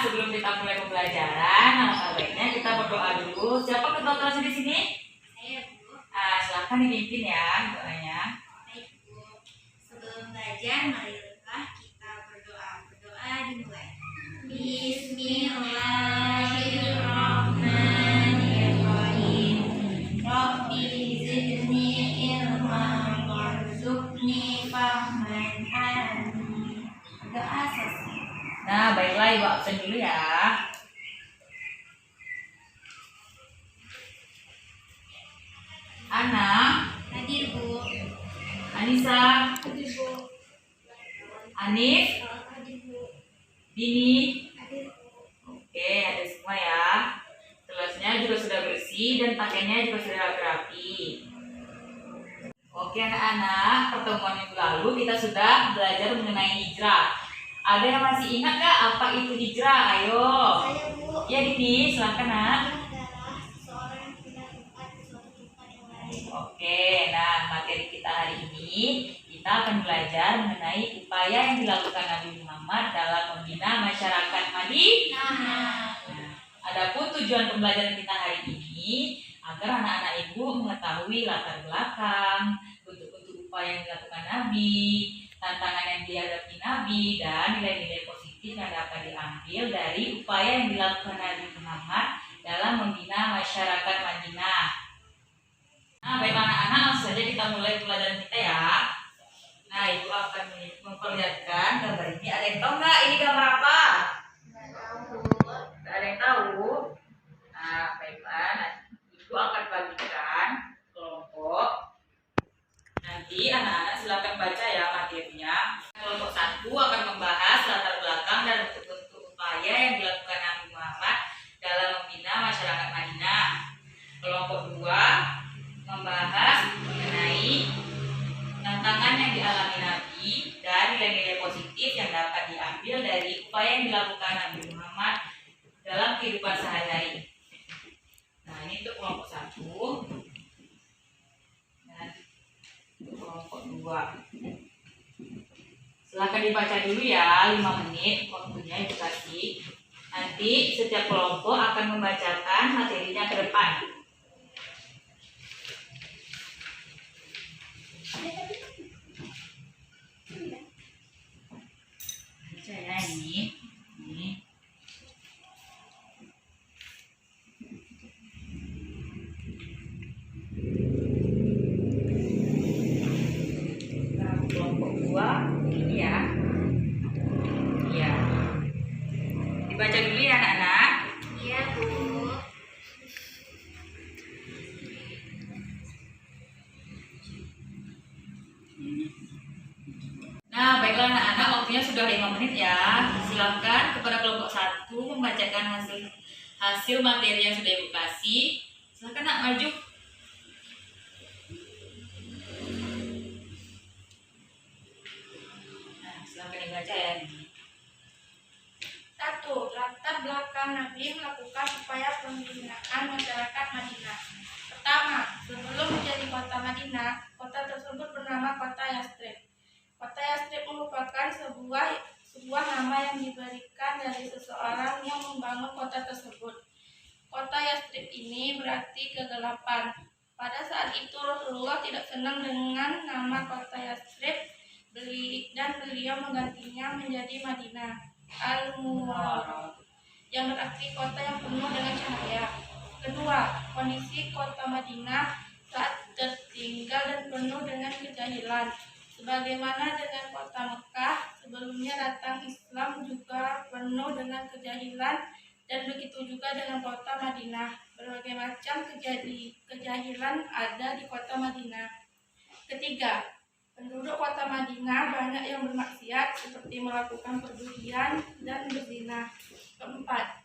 sebelum kita mulai pembelajaran, alangkah baiknya kita berdoa dulu. Siapa ketua kelas di sini? Saya, Bu. Silahkan dipimpin ya doanya. Baik, Bu. Sebelum belajar, marilah kita berdoa. Berdoa dimulai. Bismillahirrahmanirrahim. Rabbi zidni ilman warzuqni fahman amin. Doa selesai. Nah, baiklah Ibu absen dulu ya. Ana, Hadir, Bu. Anissa, Hadir, Bu. Anif, Hadir, Bu. Dini. Hadir, Bu. Oke, ada semua ya. Kelasnya juga sudah bersih dan pakaiannya juga sudah rapi-rapi. Oke anak-anak, pertemuan minggu lalu kita sudah belajar mengenai hijrah. Ada yang masih ingat gak apa itu hijrah? Ayo. Saya, Bu. Ya Dini, silakan nak. Adalah seseorang yang pindah tempat ke suatu tempat yang lain. Oke, nah materi kita hari ini kita akan belajar mengenai upaya yang dilakukan Nabi Muhammad dalam membina masyarakat Madinah. Nah, adapun tujuan pembelajaran kita hari ini agar anak-anak ibu mengetahui latar belakang, bentuk-bentuk upaya yang dilakukan Nabi, tantangan yang dihadapi Nabi, dan nilai-nilai positif yang dapat diambil dari upaya yang dilakukan Nabi Muhammad dalam membina masyarakat Madinah. Nah, baiklah anak-anak, langsung saja kita mulai pelajaran kita ya. Nah, ibu akan memperlihatkan gambar ini. Ada yang tahu nggak ini gambar apa? Nggak ada yang tahu. Nah, baiklah. Nah, ibu akan bagikan kelompok. Nanti anak-anak silakan baca ya materinya. Kelompok 1 akan membahas latar belakang dan bentuk-bentuk upaya yang dilakukan Nabi Muhammad dalam membina masyarakat Madinah. Kelompok 2 membahas mengenai tantangan yang dialami Nabi dan nilai-nilai positif yang dapat diambil dari upaya yang dilakukan Nabi Muhammad dalam kehidupan sehari-hari. Nah, ini untuk kelompok 1 dan untuk kelompok 2. Silahkan dibaca dulu ya, 5 menit waktunya itu kasih. Nanti setiap kelompok akan membacakan materinya ke depan. Baca ya ini. Nah, kelompok 2 ini ya. Iya. Dibaca dulu ya anak-anak. Iya, Bu. Nah, baiklah anak-anak, waktunya sudah 5 menit ya. Silakan kepada kelompok 1 membacakan hasil materi yang sudah Ibu kasih. Silakan nak maju. Nah, silakan dibaca ya. 1. Latar belakang Nabi melakukan upaya pembinaan masyarakat Madinah. Pertama, sebelum menjadi kota Madinah, kota tersebut bernama kota Yastrib. Kota Yastrib merupakan sebuah nama yang diberikan dari seseorang yang membangun kota tersebut. Kota Yastrib ini berarti kegelapan. Pada saat itu Rasulullah tidak senang dengan nama kota Yastrib dan beliau menggantinya menjadi Madinah Al-Munawwarah, yang berarti kota yang penuh dengan cahaya. Kedua, kondisi kota Madinah saat tertinggal dan penuh dengan kejahilan. Sebagaimana dengan kota Mekah, sebelumnya datang Islam juga penuh dengan kejahilan, dan begitu juga dengan kota Madinah. Berbagai macam kejahilan ada di kota Madinah. Ketiga, penduduk kota Madinah banyak yang bermaksiat seperti melakukan perjudian dan berzina. Keempat,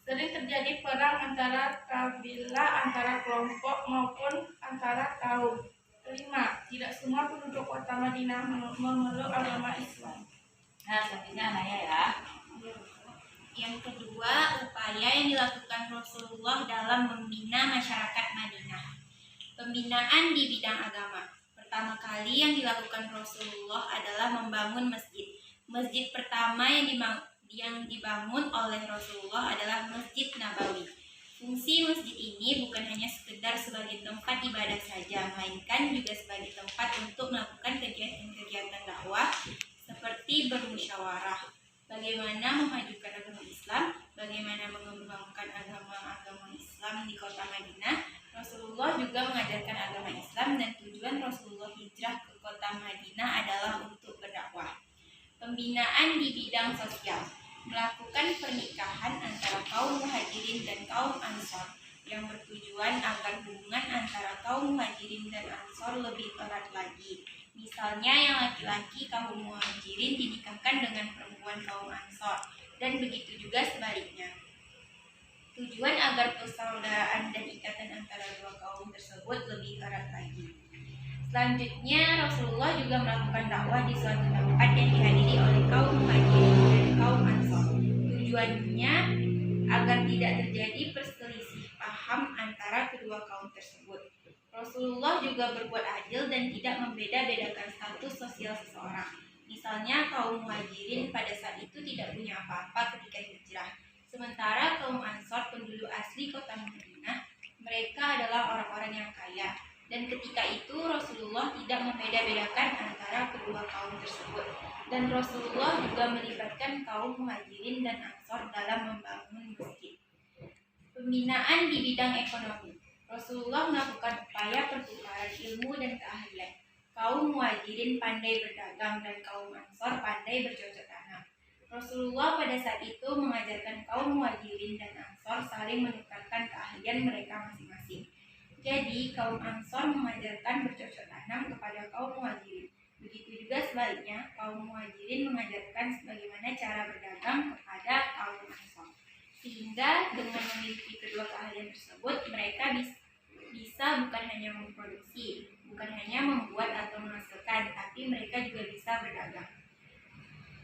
sering terjadi perang antara kabilah, antara kelompok maupun antara kaum. Kelima, tidak semua penduduk kota Madinah memeluk agama Islam. Nah, selanjutnya anaknya ya. Yang kedua, upaya yang dilakukan Rasulullah dalam membina masyarakat Madinah. Pembinaan di bidang agama. Pertama kali yang dilakukan Rasulullah adalah membangun masjid. Masjid pertama yang yang dibangun oleh Rasulullah adalah Masjid Nabawi. Fungsi masjid ini bukan hanya sekedar sebagai tempat ibadah saja, melainkan juga sebagai tempat untuk melakukan kegiatan-kegiatan dakwah seperti bermusyawarah, bagaimana memajukan agama Islam, bagaimana mengembangkan agama-agama Islam di kota Madinah. Rasulullah juga mengajarkan agama Islam dan tujuan Rasulullah hijrah ke kota Madinah adalah untuk berdakwah. Pembinaan di bidang sosial, melakukan pernikahan antara kaum muhajirin dan kaum ansor yang bertujuan agar hubungan antara kaum muhajirin dan ansor lebih erat lagi. Misalnya yang laki-laki kaum muhajirin dinikahkan dengan perempuan kaum ansor, dan begitu juga sebaliknya. Tujuan agar persaudaraan dan ikatan antara dua kaum tersebut lebih erat lagi. Selanjutnya, Rasulullah juga melakukan dakwah di suatu tempat yang dihadiri oleh kaum muhajirin dan kaum ansor. Tujuannya agar tidak terjadi perselisih paham antara kedua kaum tersebut. Rasulullah juga berbuat adil dan tidak membeda-bedakan status sosial seseorang. Misalnya kaum muhajirin pada saat itu tidak punya apa-apa ketika hijrah. Sementara kaum ansor penduduk asli kota Madinah, mereka adalah orang-orang yang kaya. Dan ketika itu Rasulullah tidak membeda-bedakan antara kedua kaum tersebut. Dan Rasulullah juga melibatkan kaum muhajirin dan ansor dalam membangun masjid. Pembinaan di bidang ekonomi, Rasulullah melakukan upaya pertukaran ilmu dan keahlian. Kaum muhajirin pandai berdagang dan kaum ansor pandai bercocok tanam. Rasulullah pada saat itu mengajarkan kaum muhajirin dan ansor saling menukarkan keahlian mereka masing-masing. Jadi kaum ansor mengajarkan bercocok tanam kepada kaum muhajirin. Begitu juga sebaliknya, kaum muhajirin mengajarkan bagaimana cara berdagang kepada kaum ansor. Sehingga dengan memiliki kedua keahlian tersebut, mereka bisa bukan hanya memproduksi, bukan hanya membuat atau menghasilkan, tapi mereka juga bisa berdagang.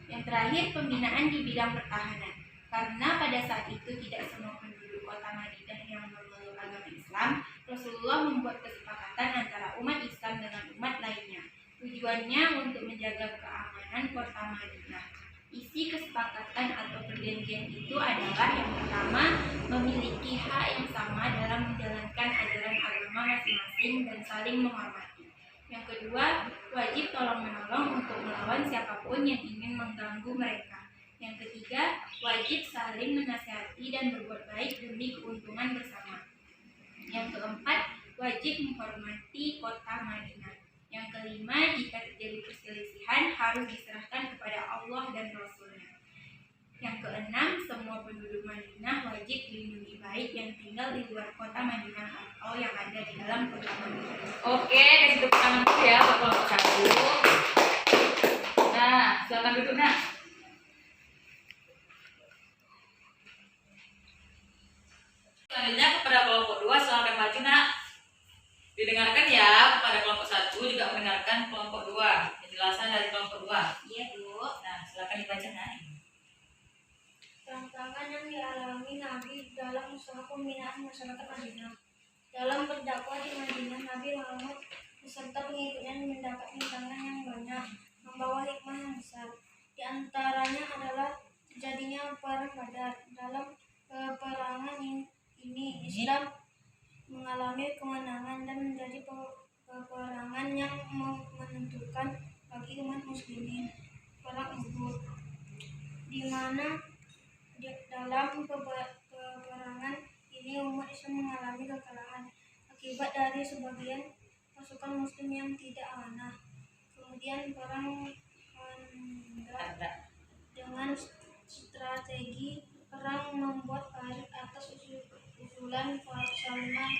Yang terakhir, pembinaan di bidang pertahanan. Karena pada saat itu tidak semua penduduk kota Madinah yang memeluk agama Islam, Rasulullah membuat kesepakatan antara umat Islam dengan umat lainnya. Tujuannya untuk menjaga keamanan kota Madinah. Isi kesepakatan atau perjanjian itu adalah yang pertama, memiliki hak yang sama dalam menjalankan ajaran agama masing-masing dan saling menghormati. Yang kedua, wajib tolong-menolong untuk melawan siapapun yang ingin mengganggu mereka. Yang ketiga, wajib saling menasihati dan berbuat baik demi keuntungan bersama. Yang keempat, wajib menghormati kota Madinah. Yang kelima, jika terjadi perselisihan harus diserahkan kepada Allah dan Rasul-Nya. Yang keenam, semua penduduk Madinah wajib dilindungi baik yang tinggal di luar kota Madinah atau yang ada di dalam kota Madinah. Oke, kasih tepuk tangan dulu ya buat kelompok 1. Nah, silakan duduk nak. Selanjutnya kepada kelompok 2, silakan maju nak. Didengarkan ya, kepada kelompok 1 juga mendengarkan kelompok 2. Penjelasan dari kelompok 2. Iya, Bu. Nah, silakan dibaca nak. Tantangan yang dialami Nabi dalam usaha pembinaan masyarakat Madinah. Dalam berdakwah di Madinah, Nabi Muhammad beserta pengikutnya mendapat tantangan yang banyak, membawa hikmah yang besar. Di antaranya adalah terjadinya perang Badar. Dalam peperangan ini, Islam mengalami kemenangan dan menjadi peperangan yang menentukan bagi umat muslimin. Perang Uhud, di mana dalam peperangan ini umat Islam mengalami kekalahan akibat dari sebagian pasukan muslim yang tidak amanah. Kemudian perang Khandaq dengan strategi perang membuat parit atas usulan Salman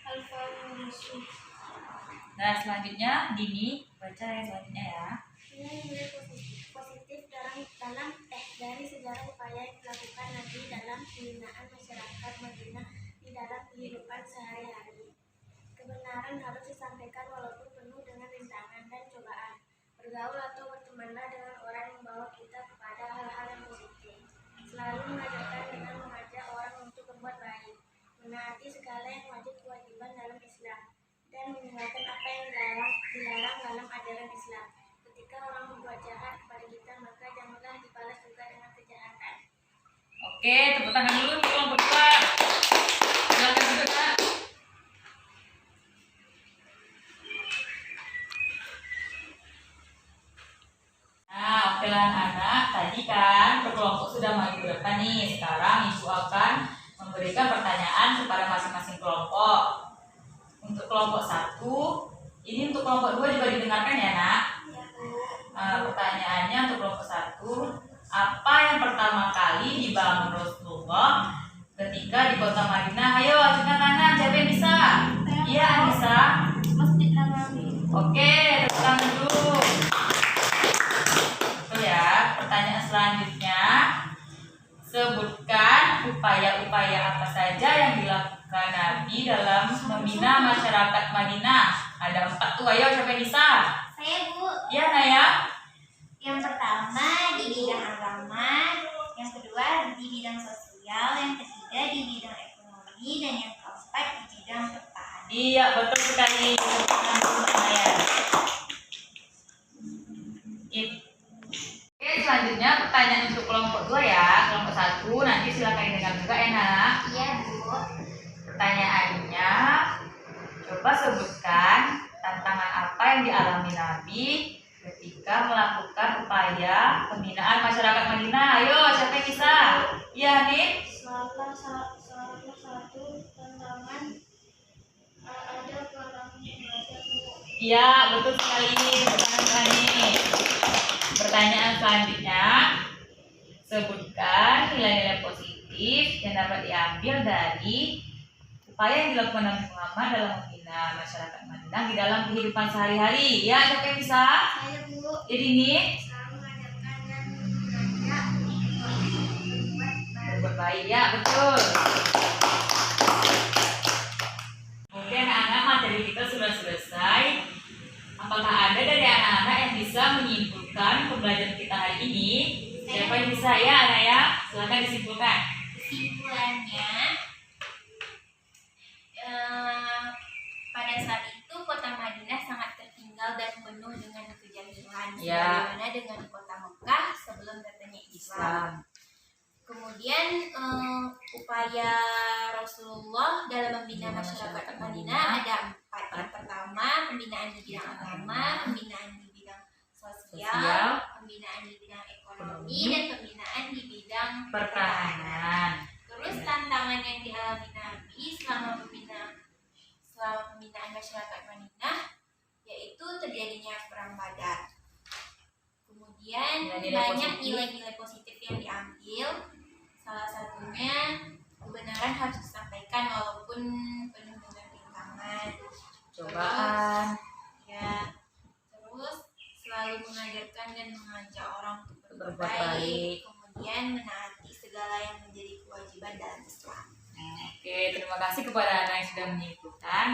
al-Farisi. Nah, selanjutnya Dini baca yang selanjutnya ya. Nilai-nilai positif dari sejarah upaya yang dilakukan Nabi dalam pembinaan masyarakat Madinah di dalam kehidupan sehari-hari. Kebenaran harus disampaikan walaupun penuh dengan rintangan dan cobaan. Bergaul atau bertemanlah dengan orang yang membawa kita kepada hal-hal yang positif. Selalu mengajarkan dengan mengajak orang untuk berbuat baik. Menaati segala yang wajib kewajiban dalam Islam dan meninggalkan apa yang dilarang dalam ajaran Islam. Ketika orang berbuat jahat kepada kita, maka janganlah dibalas juga dengan Oke, tepuk tangan dulu untuk kelompok 2. Silakan duduk, Kak. Nah, oke lah anak-anak, tadi kan berkelompok sudah maju ke depan nih. Sekarang Ibu akan memberikan pertanyaan kepada masing-masing kelompok. Untuk kelompok 1, ini untuk kelompok 2 juga didengarkan ya, Nak? Pertanyaannya untuk kelompok 1, apa yang pertama kali dibangun Rasulullah ketika di kota Madinah? Ayo, angkat tangan, siapa yang bisa? Iya, Anissa. Masjid Nabawi. Oke, tepuk tangan dulu. Betul ya. Pertanyaan selanjutnya, sebutkan upaya-upaya apa saja yang dilakukan Nabi dalam membina masyarakat Madinah. Ada 4 tuh, ayo siapa yang bisa? Saya, Bu. Iya, Naya. Yang pertama di bidang agama, yang kedua di bidang sosial, yang ketiga di bidang ekonomi, dan yang keempat di bidang pertahanan. Iya, betul sekali. Tepuk tangan dulu, Naya. Oke, selanjutnya pertanyaan untuk kelompok 2 ya. Kelompok 1 nanti silakan dengar juga ya, Nak. Iya, Bu. Pertanyaannya, coba sebutkan tantangan apa yang dialami Nabi ketika melakukan upaya pembinaan masyarakat Madinah. Ayo, siapa yang bisa? Iya, nih. Salah satu tantangan ada kurangnya belajar, Bu. Iya, betul sekali. Pertanyaan Pertanyaan selanjutnya, sebutkan nilai-nilai positif yang dapat diambil dari upaya yang dilakukan Nabi Muhammad dalam membina masyarakat Madinah di dalam kehidupan sehari-hari. Ya, siapa yang bisa? Saya, Bu. Jadi ini Selalu mengajarkan dan mengajak berbuat baik. berbuat baik. Ya, betul. Oke, anak-anak, materi kita sudah selesai. Apakah ada dari anak-anak yang bisa menyimpulkan pembelajaran kita hari ini? Siapa yang bisa? Ya, anak ya. Silakan disimpulkan. Kesimpulannya, pada saat itu kota Madinah sangat tertinggal dan penuh dengan kejahilan, Ya. sebagaimana dengan kota Mekah sebelum datangnya Islam. Kemudian upaya Rasulullah dalam membina masyarakat Madinah ada 4. Yang pertama, pembinaan di bidang agama, pembinaan di bidang sosial, pembinaan di bidang ekonomi, dan pembinaan di bidang Pertahanan. Terus tantangan yang dialami Nabi selama pembinaan masyarakat Madinah yaitu terjadinya perang Badar. Kemudian banyak nilai-nilai positif yang diambil. Salah satunya kebenaran harus disampaikan walaupun penuh dengan rintangan. Cobaan. Ya, terus selalu mengajarkan dan mengajak orang untuk berbuat Berbuat baik. Kemudian menaati segala yang menjadi kewajiban dalam Islam. Oke, terima kasih kepada anak yang sudah menyimpulkan.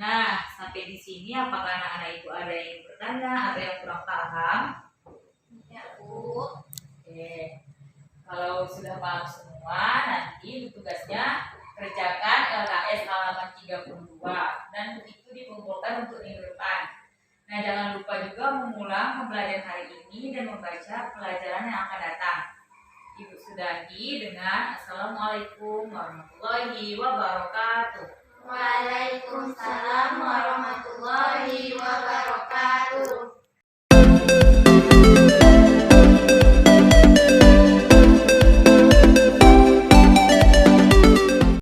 Nah, sampai di sini apakah anak-anak ibu ada yang ingin bertanya atau yang kurang paham? Ya, Bu. Oke, kalau sudah paham semua, nanti tugasnya kerjakan LKS halaman 32 dan itu dikumpulkan untuk minggu depan. Nah, jangan lupa juga mengulang pembelajaran hari ini dan membaca pelajaran yang akan datang. Ibu sudahi dengan Assalamualaikum warahmatullahi wabarakatuh. Waalaikumsalam.